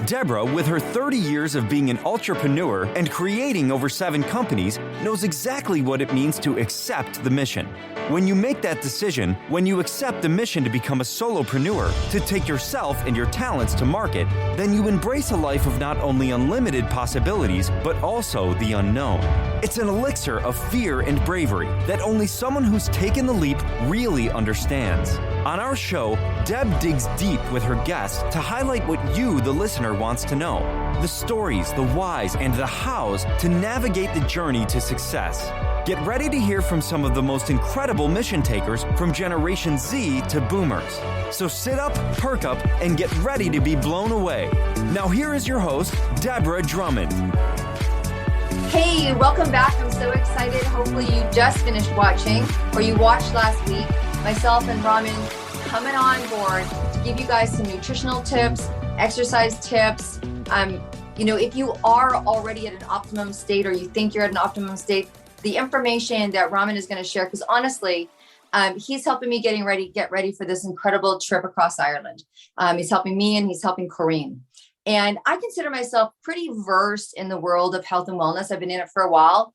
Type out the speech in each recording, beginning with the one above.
Deborah, with her 30 years of being an entrepreneur and creating over 7 companies, knows exactly what it means to accept the mission. When you make that decision, when you accept the mission to become a solopreneur, to take yourself and your talents to market, then you embrace a life of not only unlimited possibilities, but also the unknown. It's an elixir of fear and bravery that only someone who's taken the leap really understands. On our show, Deb digs deep with her guests to highlight what you, the listener, wants to know. The stories, the whys, and the hows to navigate the journey to success. Get ready to hear from some of the most incredible mission takers from Generation Z to Boomers. So sit up, perk up, and get ready to be blown away. Now here is your host, Deborah Drummond. Hey, welcome back. I'm so excited. Hopefully you just finished watching or you watched last week. Myself and Ramin coming on board to give you guys some nutritional tips, exercise tips. If you are already at an optimum state or you think you're at an optimum state, the information that Ramin is going to share, because honestly, he's helping me get ready for this incredible trip across Ireland. He's helping me and he's helping Kareem. And I consider myself pretty versed in the world of health and wellness. I've been in it for a while,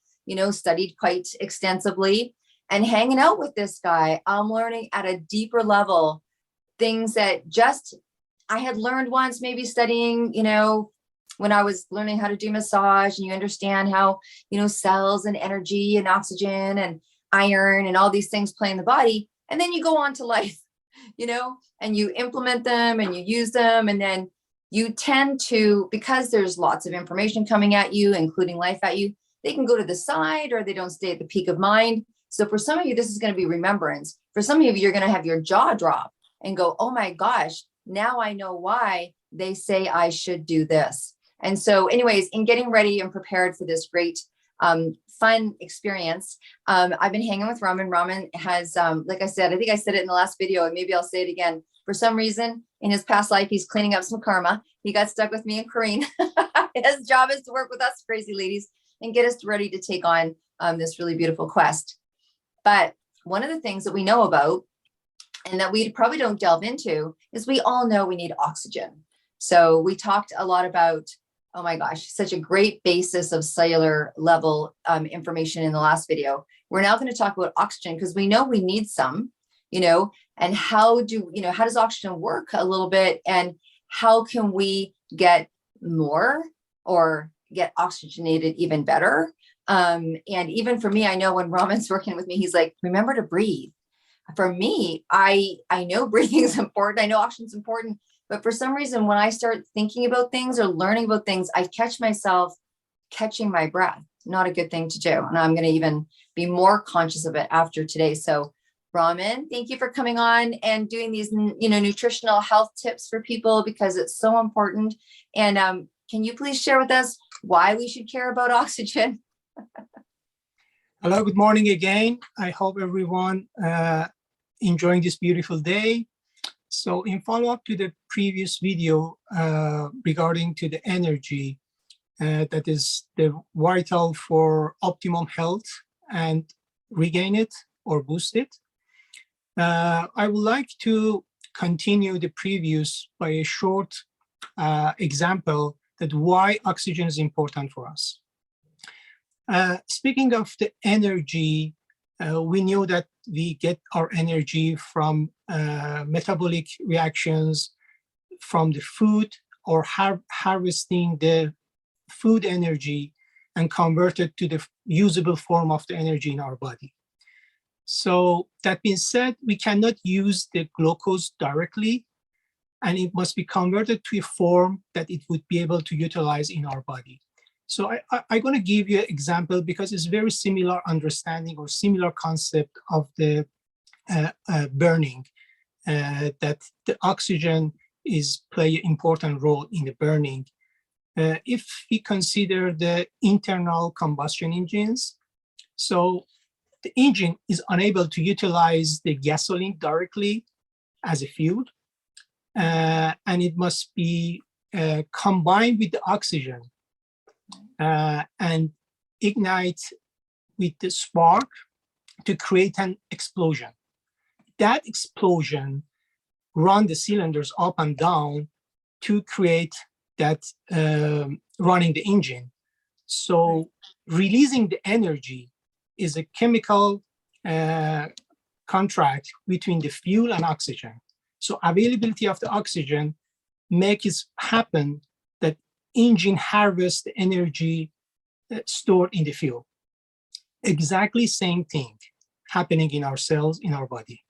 studied quite extensively, and hanging out with this guy, I'm learning at a deeper level things that just I had learned once, maybe studying, when I was learning how to do massage, and you understand how, cells and energy and oxygen and iron and all these things play in the body. And then you go on to life, and you implement them and you use them. And then you tend to, because there's lots of information coming at you, including life at you, they can go to the side or they don't stay at the peak of mind. So for some of you, this is going to be remembrance. For some of you, you're going to have your jaw drop and go, oh my gosh, now I know why they say I should do this. And so anyways, in getting ready and prepared for this great, fun experience, I've been hanging with Ramin. Ramin has, like I said, I think I said it in the last video, and maybe I'll say it again. For some reason, in his past life, he's cleaning up some karma. He got stuck with me and Kareem. His job is to work with us crazy ladies and get us ready to take on this really beautiful quest. But one of the things that we know about, and that we probably don't delve into, is we all know we need oxygen. So we talked a lot about, oh my gosh, such a great basis of cellular level information in the last video. We're now going to talk about oxygen because we know we need some, and how does oxygen work a little bit, and how can we get more or get oxygenated even better? And even for me, I know when Ramin's working with me, he's like, remember to breathe. For me, I know breathing is important. I know oxygen is important. But for some reason, when I start thinking about things or learning about things, I catch myself catching my breath. Not a good thing to do. And I'm going to even be more conscious of it after today. So Ramin, thank you for coming on and doing these, nutritional health tips for people, because it's so important. And can you please share with us why we should care about oxygen? Hello, good morning again. I hope everyone enjoying this beautiful day. So in follow-up to the previous video regarding to the energy that is the vital for optimum health and regain it or boost it, I would like to continue the previous by a short example that why oxygen is important for us. Speaking of the energy, we know that we get our energy from metabolic reactions from the food, or harvesting the food energy and convert it to the usable form of the energy in our body. So that being said, we cannot use the glucose directly, and it must be converted to a form that it would be able to utilize in our body. So I'm going to give you an example because it's very similar understanding or similar concept of the burning, that the oxygen play an important role in the burning. If we consider the internal combustion engines, so the engine is unable to utilize the gasoline directly as a fuel, and it must be combined with the oxygen and ignite with the spark to create an explosion. That explosion run the cylinders up and down to create that running the engine. So releasing the energy is a chemical contract between the fuel and oxygen. So availability of the oxygen makes it happen that engine harvests the energy stored in the fuel. Exactly same thing happening in our cells, in our body.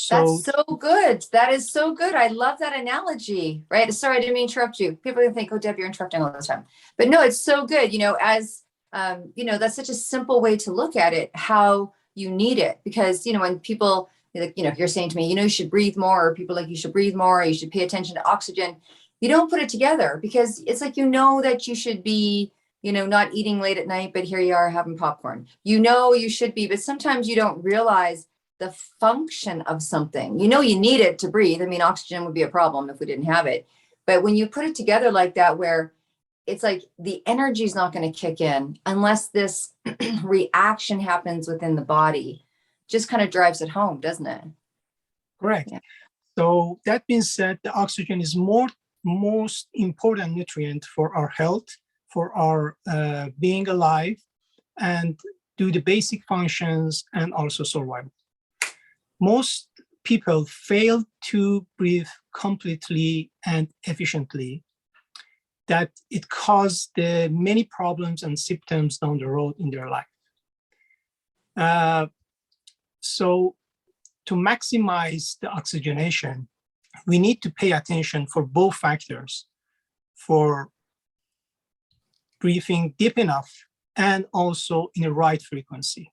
That's so good. That is so good. I love that analogy, right? Sorry, I didn't mean to interrupt you. People can think, oh, Deb, you're interrupting all the time. But no, it's so good. As, that's such a simple way to look at it, how you need it. Because, when people, if you're saying to me, you should breathe more, or people like, you should breathe more, or you should pay attention to oxygen. You don't put it together because it's like, that you should be, not eating late at night, but here you are having popcorn. You should be, but sometimes you don't realize the function of something. You need it to breathe. I mean, oxygen would be a problem if we didn't have it. But when you put it together like that, where it's like the energy is not going to kick in unless this reaction happens within the body, just kind of drives it home, doesn't it? Correct. Yeah. So that being said, the oxygen is most important nutrient for our health, for our being alive, and do the basic functions and also survival. Most people fail to breathe completely and efficiently, that it causes the many problems and symptoms down the road in their life. So to maximize the oxygenation, we need to pay attention for both factors, for breathing deep enough and also in the right frequency.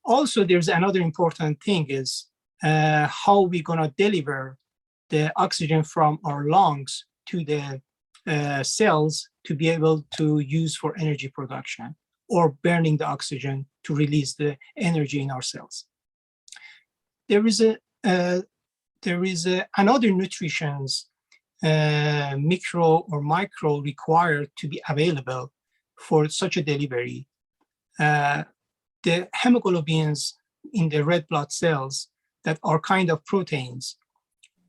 Also, there's another important thing is how we're going to deliver the oxygen from our lungs to the cells to be able to use for energy production, or burning the oxygen to release the energy in our cells. There is another nutrition's micro or micro required to be available for such a delivery. The hemoglobins in the red blood cells that are kind of proteins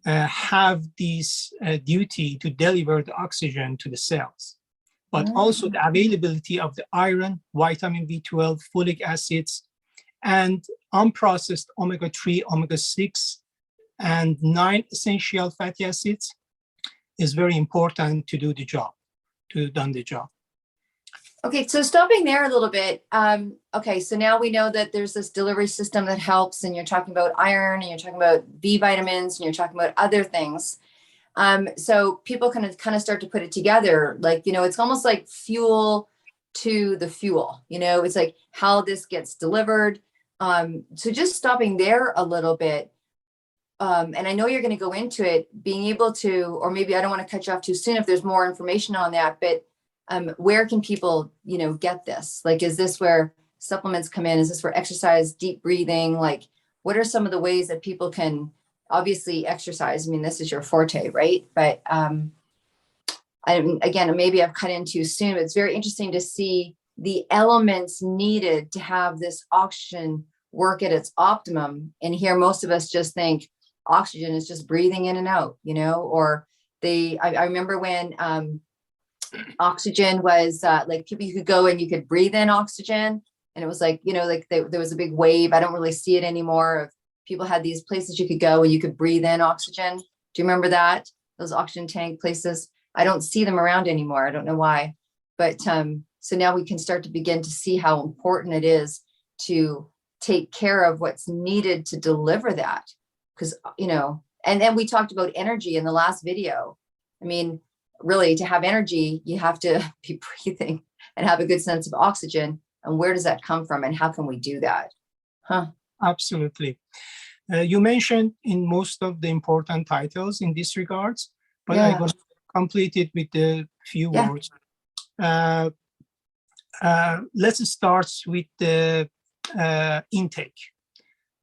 have this duty to deliver the oxygen to the cells, but also the availability of the iron, vitamin B12, folic acids, and unprocessed omega-3, omega-6, and 9 essential fatty acids is very important to do the job, Okay, so stopping there a little bit. Okay, so now we know that there's this delivery system that helps, and you're talking about iron, and you're talking about B vitamins, and you're talking about other things. So people can kind of start to put it together. Like, it's almost like fuel to the fuel. It's like how this gets delivered. So just stopping there a little bit. And I know you're going to go into it, being able to, or maybe I don't want to cut you off too soon if there's more information on that, but where can people, get this? Like, is this where supplements come in? Is this where exercise, deep breathing? Like, what are some of the ways that people can obviously exercise? I mean, this is your forte, right? But again, maybe I've cut in too soon, but it's very interesting to see the elements needed to have this oxygen work at its optimum. And here, most of us just think oxygen is just breathing in and out, or I remember when oxygen was like people, you could go and you could breathe in oxygen, and it was like, there was a big wave. I don't really see it anymore. Of people had these places you could go and you could breathe in oxygen. Do you remember that? Those oxygen tank places? I don't see them around anymore. I don't know why, but so now we can start to begin to see how important it is to take care of what's needed to deliver that. Because, and then we talked about energy in the last video. I mean, really, to have energy, you have to be breathing and have a good sense of oxygen. And where does that come from? And how can we do that? Absolutely. You mentioned in most of the important titles in this regards, but Yeah. I'm going to complete it with a few words. Let's start with the intake.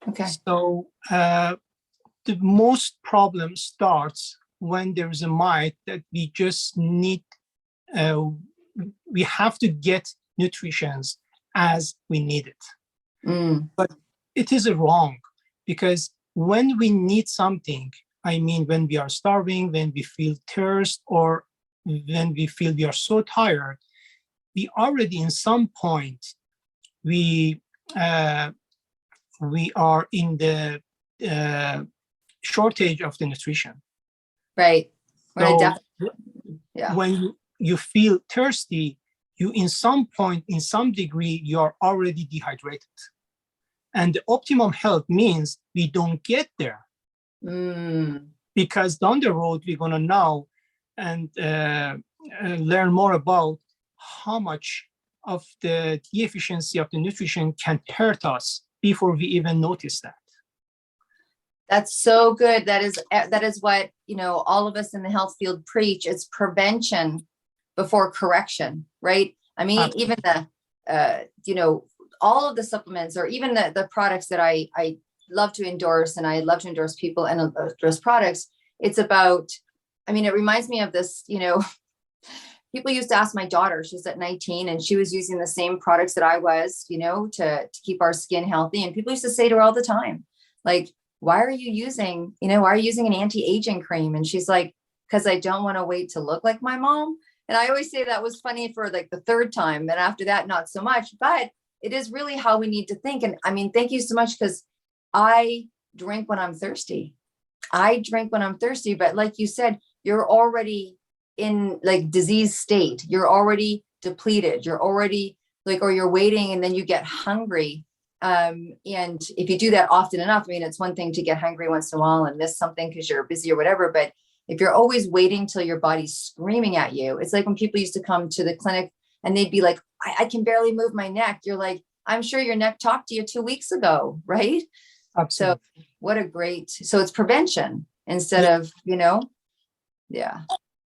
Okay. So the most problem starts when there's a myth that we just need, we have to get nutrition as we need it. But it is wrong, because when we need something, I mean, when we are starving, when we feel thirst, or when we feel we are so tired, we already in some point, we are in the shortage of the nutrition. Right. So Yeah. when you feel thirsty, you in some point, in some degree, you are already dehydrated. And the optimum health means we don't get there. Because down the road, we're going to know and learn more about how much of the deficiency of the nutrition can hurt us before we even notice that. That's so good. That is what, all of us in the health field preach. It's prevention before correction, right? I mean, Absolutely. even the, all of the supplements, or even the products that I love to endorse, and I love to endorse people and endorse products. It's about, it reminds me of this, people used to ask my daughter, she's at 19 and she was using the same products that I was, to keep our skin healthy. And people used to say to her all the time, like, why are you using an anti-aging cream? And she's like, because I don't want to wait to look like my mom. And I always say that was funny for like the third time. And after that, not so much, but it is really how we need to think. And thank you so much, because I drink when I'm thirsty. But like you said, you're already in like disease state. You're already depleted. You're already or you're waiting and then you get hungry. And if you do that often enough, it's one thing to get hungry once in a while and miss something because you're busy or whatever. But if you're always waiting till your body's screaming at you, it's like when people used to come to the clinic and they'd be like, I can barely move my neck. You're like, I'm sure your neck talked to you 2 weeks ago, right? Absolutely. So so it's prevention instead of, yeah.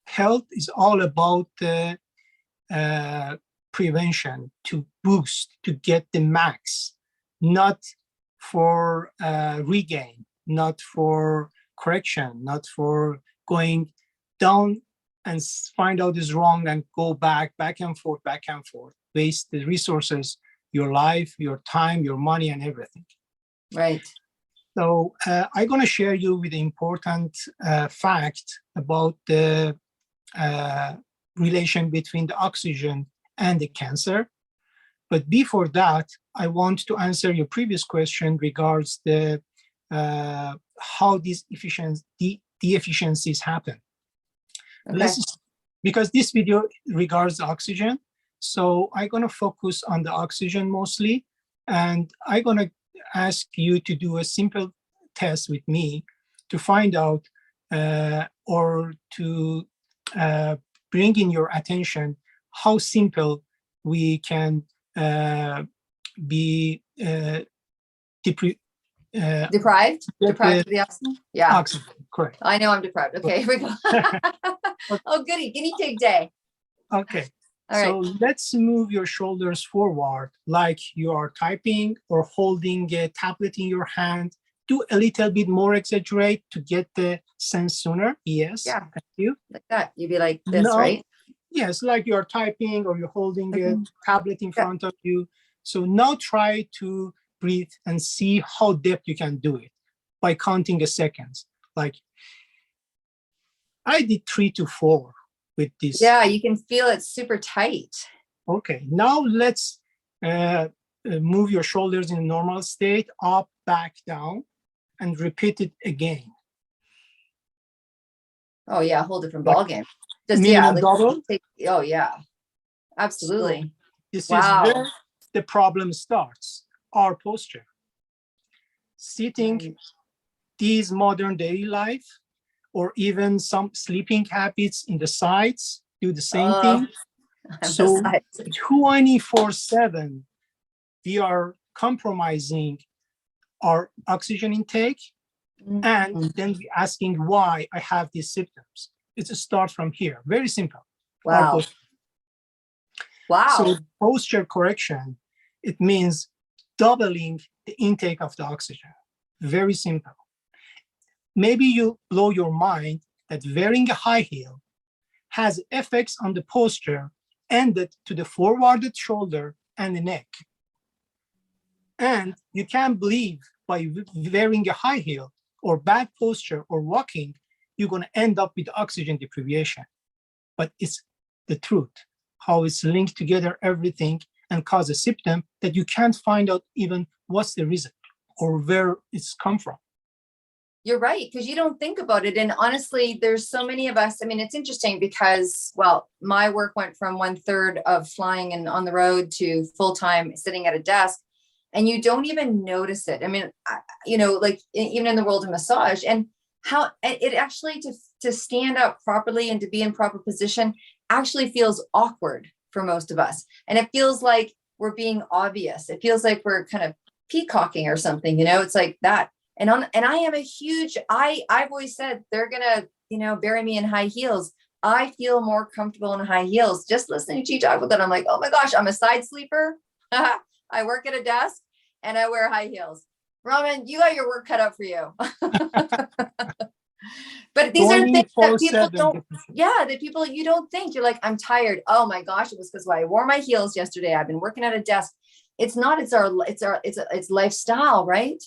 Health is all about prevention, to boost, to get the max, not for regain, not for correction, not for going down and find out is wrong and go back and forth, waste the resources, your life, your time, your money, and everything. Right. So I'm going to share you with the important fact about the relation between the oxygen and the cancer. But before that, I want to answer your previous question regards the how these deficiencies happen. Okay. Because this video regards the oxygen, so I'm going to focus on the oxygen mostly, and I'm going to ask you to do a simple test with me to find out or to bring in your attention how simple we can be deprived of the oxygen. Yeah. Oxygen, correct. I know I'm deprived. Okay, here we go. Oh, goody, guinea pig day. Okay. All So right. let's move your shoulders forward like you are typing or holding a tablet in your hand. Do a little bit more exaggerate to get the sense sooner. Yes. Yeah. Thank you. Like that. You'd be like this, No. right? Yes, like you're typing or you're holding a tablet in front of you. So now try to breathe and see how deep you can do it by counting the seconds. Like I did 3 to 4 with this. Yeah, you can feel it super tight. Okay, now let's move your shoulders in a normal state, up, back, down, and repeat it again. Oh yeah, a whole different ball game. Just minimum double. Oh yeah, absolutely. So this wow. is where the problem starts, our posture. Sitting, these modern daily life, or even some sleeping habits in the sides do the same thing. So 24/7, we are compromising our oxygen intake, and then we asking why I have these symptoms. It's a start from here. Very simple. Wow. So posture correction, it means doubling the intake of the oxygen. Very simple. Maybe you blow your mind that wearing a high heel has effects on the posture ended to the forwarded shoulder and the neck. And you can't believe by wearing a high heel or bad posture or walking, you're going to end up with oxygen deprivation. But it's the truth, how it's linked together, everything, and cause a symptom that you can't find out even what's the reason or where it's come from. You're right, because you don't think about it. And honestly, there's so many of us. I mean, it's interesting because, well, my work went from 1/3 of flying and on the road to full-time sitting at a desk, and you don't even notice it. I mean, like even in the world of massage, and how it actually to stand up properly and to be in proper position actually feels awkward for most of us. And it feels like we're being obvious. It feels like we're kind of peacocking or something, it's like that. And I am a huge, I've always said they're going to, bury me in high heels. I feel more comfortable in high heels. Just listening to you talk about that, I'm like, oh my gosh, I'm a side sleeper. I work at a desk and I wear high heels. Ramin, you got your work cut out for you. But these are things that people don't, that people, you don't think. You're like, I'm tired. Oh my gosh, it was because I wore my heels yesterday. I've been working at a desk. It's not, it's lifestyle, right?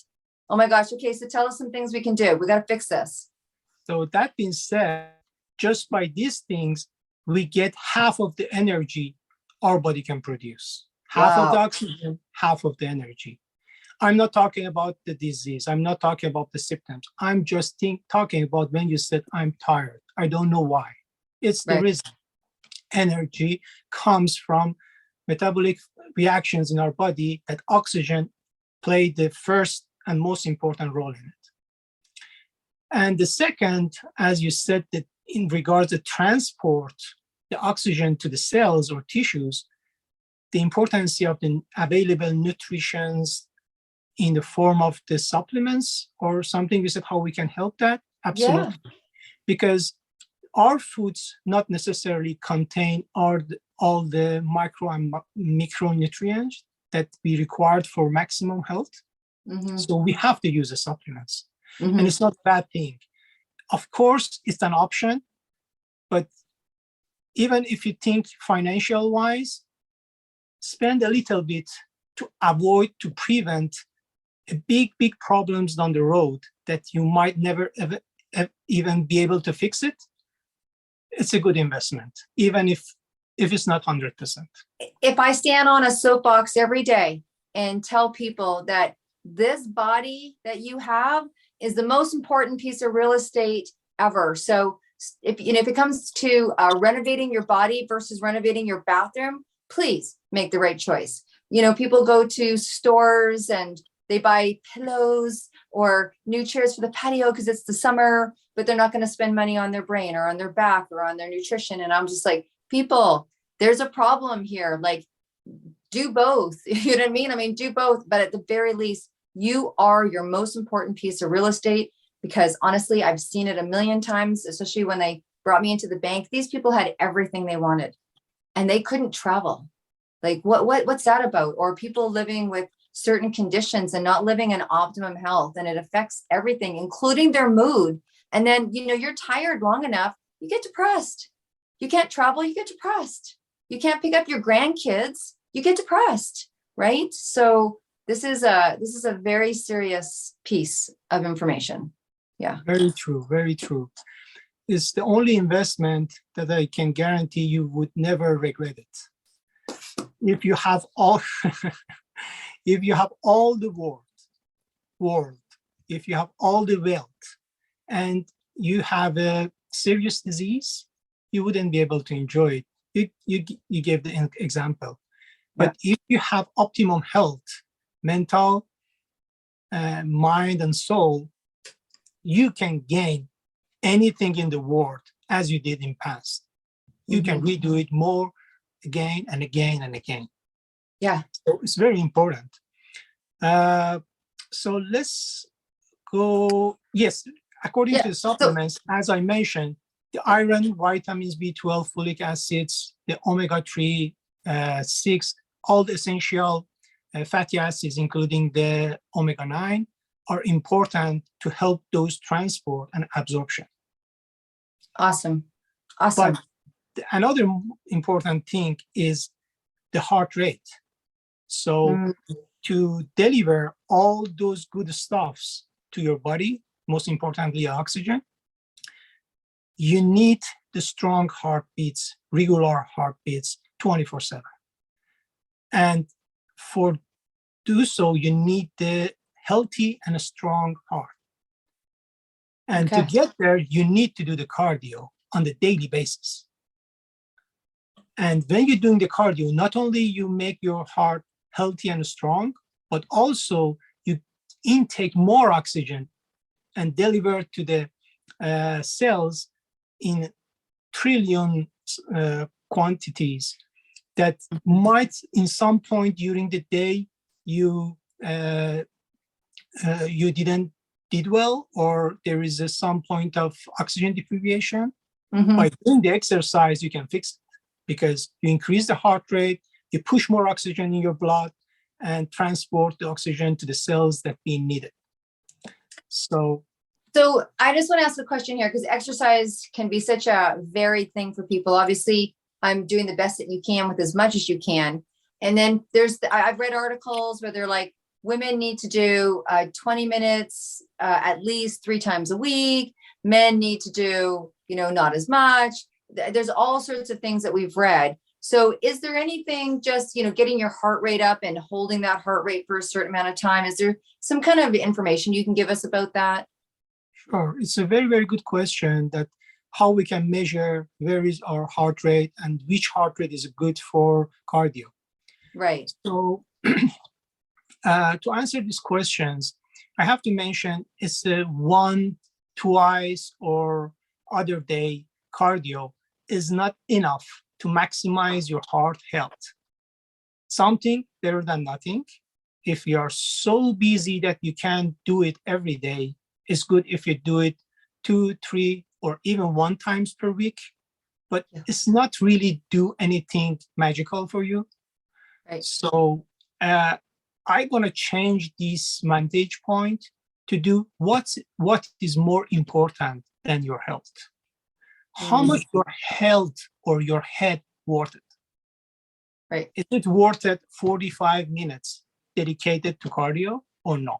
Oh my gosh. Okay. So tell us some things we can do. We got to fix this. So that being said, just by these things, we get half of the energy our body can produce. Half of the oxygen, half of the energy. I'm not talking about the disease. I'm not talking about the symptoms. I'm just talking about when you said, I'm tired. I don't know why. It's the reason. Energy comes from metabolic reactions in our body that oxygen played the first and most important role in it. And the second, as you said, that in regards to transport the oxygen to the cells or tissues, the importance of the available nutrients in the form of the supplements or something, we said how we can help that. Absolutely. Yeah. Because our foods not necessarily contain all the micro and micronutrients that we required for maximum health. Mm-hmm. So we have to use the supplements. Mm-hmm. And it's not a bad thing. Of course, it's an option, but even if you think financial wise, spend a little bit to avoid, to prevent big problems down the road that you might never ever even be able to fix it. It's a good investment, even if it's not 100%. If I stand on a soapbox every day and tell people that this body that you have is the most important piece of real estate ever. So if it comes to renovating your body versus renovating your bathroom, please make the right choice. People go to stores and they buy pillows or new chairs for the patio because it's the summer, but they're not going to spend money on their brain or on their back or on their nutrition. And I'm just like, people, there's a problem here. Like, do both. You know what I mean? I mean, do both. But at the very least, you are your most important piece of real estate, because honestly, I've seen it a million times, especially when they brought me into the bank. These people had everything they wanted and they couldn't travel. Like, what's that about? Or people living with certain conditions and not living in optimum health, and it affects everything, including their mood. And then, you're tired long enough, you get depressed. You can't travel, you get depressed. You can't pick up your grandkids, you get depressed, right? So this is a very serious piece of information. Yeah. Very true. Very true. It's the only investment that I can guarantee you would never regret it. If you have all, if you have all the world, if you have all the wealth, and you have a serious disease, you wouldn't be able to enjoy it. You gave the example. But if you have optimum health, mental, mind, and soul, you can gain anything in the world as you did in past. You can redo it more again and again and again. Yeah. So it's very important. So let's go. Yes, according to the supplements, as I mentioned, the iron, vitamins B12, folic acids, the omega-3, 6, all the essential fatty acids, including the omega-9, are important to help those transport and absorption. Awesome. But another important thing is the heart rate. So to deliver all those good stuffs to your body, most importantly, oxygen, you need the strong heartbeats, regular heartbeats, 24/7. And for do so, you need the healthy and a strong heart. And to get there, you need to do the cardio on the daily basis. And when you're doing the cardio, not only you make your heart healthy and strong, but also you intake more oxygen and deliver to the cells in trillion quantities that might, in some point during the day, you didn't did well, or there is some point of oxygen deprivation. By doing the exercise, you can fix it because you increase the heart rate, you push more oxygen in your blood, and transport the oxygen to the cells that being needed. So I just want to ask a question here, because exercise can be such a varied thing for people. Obviously, I'm doing the best that you can with as much as you can. And then I've read articles where they're like, women need to do 20 minutes at least 3 times a week. Men need to do, not as much. There's all sorts of things that we've read. So is there anything just, getting your heart rate up and holding that heart rate for a certain amount of time? Is there some kind of information you can give us about that? Sure. It's a very, very good question, that how we can measure where is our heart rate and which heart rate is good for cardio. Right. So to answer these questions, I have to mention it's a 1, 2 or other day cardio is not enough to maximize your heart health. Something better than nothing. If you are so busy that you can't do it every day, it's good if you do it 2, 3, or even 1 times per week, but it's not really do anything magical for you. Right. So I'm going to change this vantage point to do what is more important than your health. How much your health or your head worth it? Right. Is it worth it 45 minutes dedicated to cardio or no?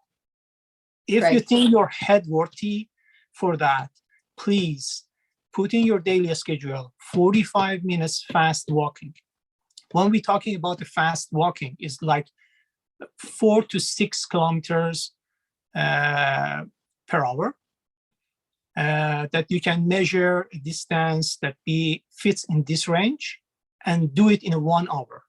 If you think your head worthy for that, please put in your daily schedule 45 minutes fast walking. When we're talking about the fast walking, it's like 4 to 6 kilometers per hour. That you can measure a distance that fits in this range and do it in 1 hour.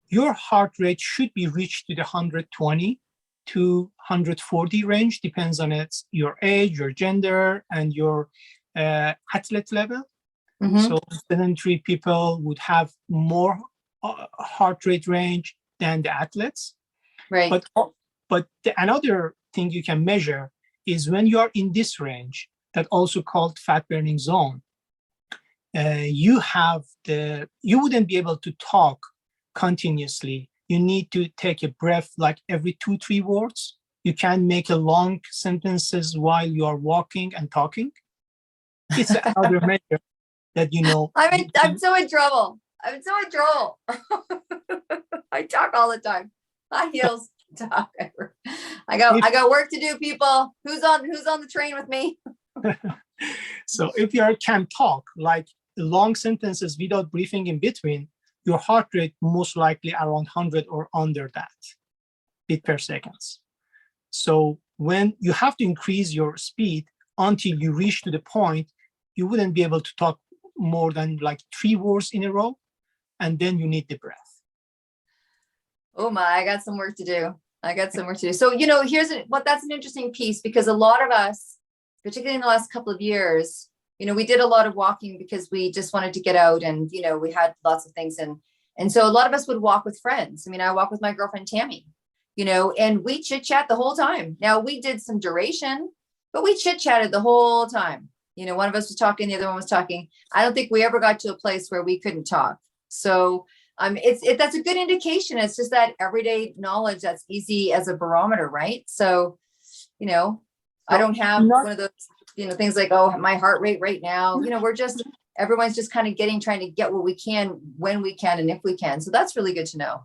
Your heart rate should be reached to the 120 to 140 range, depends on your age, your gender, and your athlete level. So sedentary people would have more heart rate range than the athletes. Right. But another thing you can measure is when you are in this range, that also called fat burning zone, you wouldn't be able to talk continuously. You need to take a breath like every 2-3 words. You can't make a long sentences while you are walking and talking. It's another measure that I'm so in trouble. I talk all the time. High heels talk. I got work to do, people. Who's on the train with me? So if you can talk like long sentences without breathing in between, your heart rate most likely around 100 or under that beat per second. So when you have to increase your speed until you reach to the point, you wouldn't be able to talk more than like 3 words in a row, and then you need the breath. Oh my, I got some work to do. So, that's an interesting piece, because a lot of us, particularly in the last couple of years, we did a lot of walking because we just wanted to get out, and, we had lots of things. And so a lot of us would walk with friends. I mean, I walk with my girlfriend, Tammy, and we chit chat the whole time. Now we did some duration, but we chit chatted the whole time. One of us was talking, the other one was talking. I don't think we ever got to a place where we couldn't talk. So that's a good indication. It's just that everyday knowledge that's easy as a barometer, right? So, I don't have one of those, things like, oh, my heart rate right now, everyone's just kind of trying to get what we can, when we can, and if we can. So that's really good to know.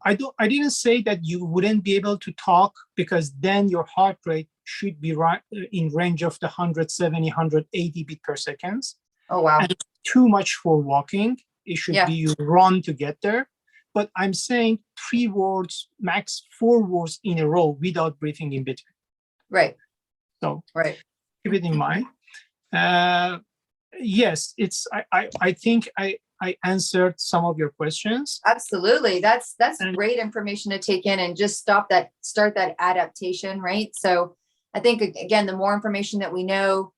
I didn't say that you wouldn't be able to talk, because then your heart rate should be right in range of the 170, 180 beat per second. Oh, wow. And it's too much for walking. It should be you run to get there. But I'm saying 3 words, max 4 words in a row without breathing in between. Right. So keep it in mind. Yes, I think I answered some of your questions. Absolutely. That's great information to take in and just start that adaptation, right? So I think, again, the more information that we know,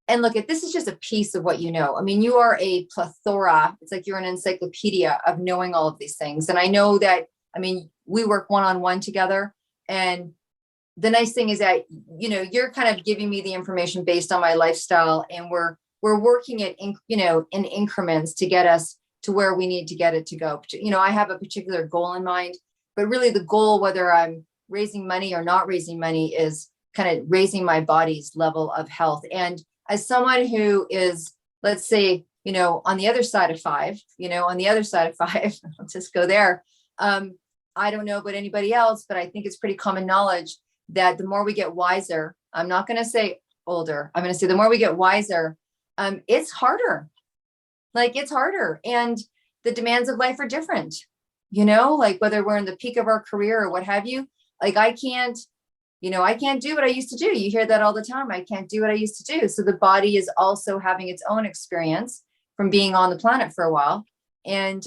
and look, this is just a piece of what you know. I mean, you are a plethora. It's like you're an encyclopedia of knowing all of these things. And I know that, I mean, we work one-on-one together. And the nice thing is that, you know, you're kind of giving me the information based on my lifestyle, and we're working it in, you know, in increments to get us to where we need to get it to go. You know, I have a particular goal in mind, but really the goal, whether I'm raising money or not raising money, is kind of raising my body's level of health. And as someone who is, let's say, you know, on the other side of 5, let's just go there. I don't know about anybody else, but I think it's pretty common knowledge that the more we get wiser, I'm not going to say older, I'm going to say the more we get wiser, it's harder. Like, it's harder, and the demands of life are different, you know, like whether we're in the peak of our career or what have you. Like, I can't do what I used to do. You hear that all the time. I can't do what I used to do. So the body is also having its own experience from being on the planet for a while. And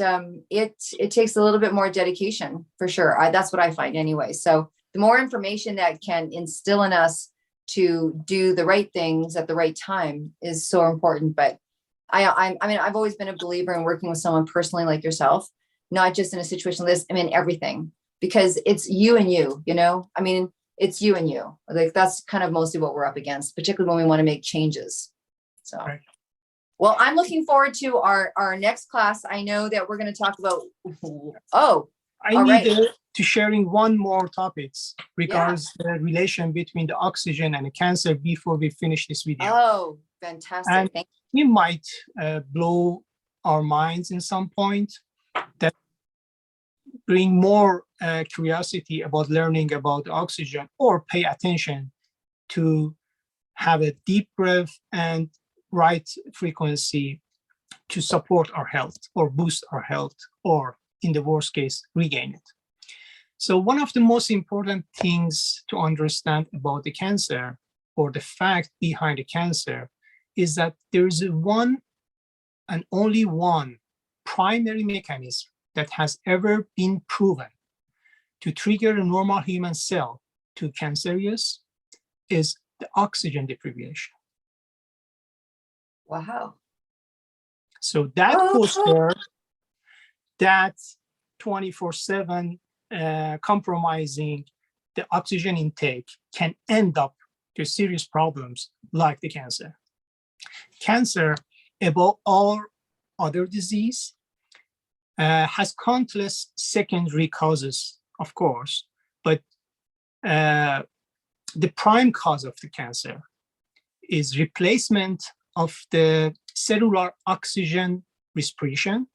it takes a little bit more dedication, for sure. That's what I find anyway. So the more information that can instill in us to do the right things at the right time is so important. But I mean, I've always been a believer in working with someone personally like yourself, not just in a situation like this. I mean, everything, because it's you and you, you know, I mean, it's you and you. Like, that's kind of mostly what we're up against, particularly when we want to make changes. So, well, I'm looking forward to our next class. I know that we're going to talk about, I need to sharing one more topics regarding the relation between the oxygen and the cancer before we finish this video. Oh, fantastic. And thank we might blow our minds in some point, that bring more curiosity about learning about oxygen, or pay attention to have a deep breath and right frequency to support our health or boost our health, or in the worst case, regain it. So one of the most important things to understand about the cancer, or the fact behind the cancer, is that there is one and only one primary mechanism that has ever been proven to trigger a normal human cell to cancerous, is the oxygen deprivation. Wow. So that poster, that 24/7 compromising the oxygen intake, can end up to serious problems like the cancer. Cancer, above all other disease, has countless secondary causes, of course, but the prime cause of the cancer is replacement of the cellular oxygen respiration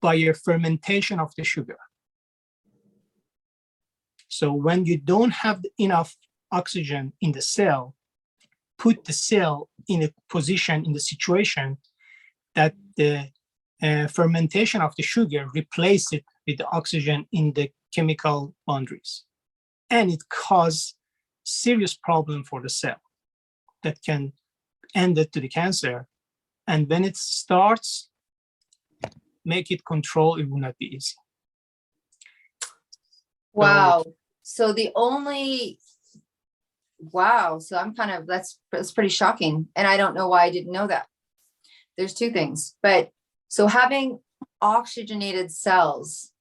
by a fermentation of the sugar. So when you don't have enough oxygen in the cell, put the cell in a position, in the situation that the fermentation of the sugar replace it with the oxygen in the chemical boundaries. And it causes serious problem for the cell that can end it to the cancer. And when it starts, make it control, it will not be easy. Wow. So the only, wow. So I'm kind of, that's pretty shocking. And I don't know why I didn't know that. There's two things, but so having oxygenated cells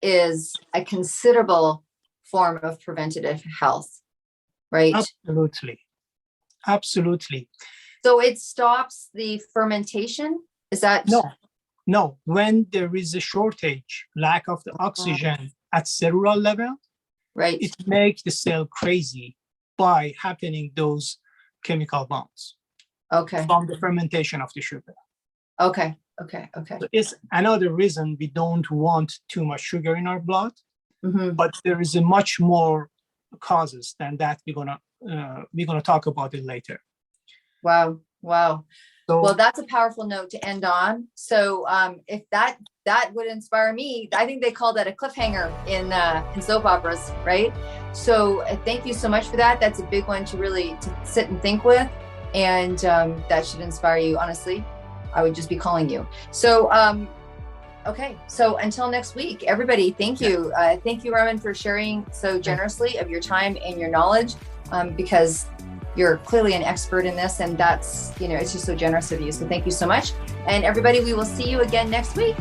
is a considerable form of preventative health, right? Absolutely. Absolutely. So it stops the fermentation? Is that? No. When there is a shortage, lack of the oxygen at cellular level, right, it makes the cell crazy by happening those chemical bonds. Okay. From the fermentation of the sugar. Okay. So it's another reason we don't want too much sugar in our blood. but there is a much more causes than that. We're gonna talk about it later. Wow. So, Well, that's a powerful note to end on. So if that would inspire me, I think they call that a cliffhanger in soap operas, right? So thank you so much for that. That's a big one to sit and think with, and that should inspire you. Honestly, I would just be calling you. So okay, so until next week, everybody, thank you. Thank you, Ramin, for sharing so generously of your time and your knowledge, because you're clearly an expert in this, and that's, it's just so generous of you. So thank you so much. And everybody, we will see you again next week.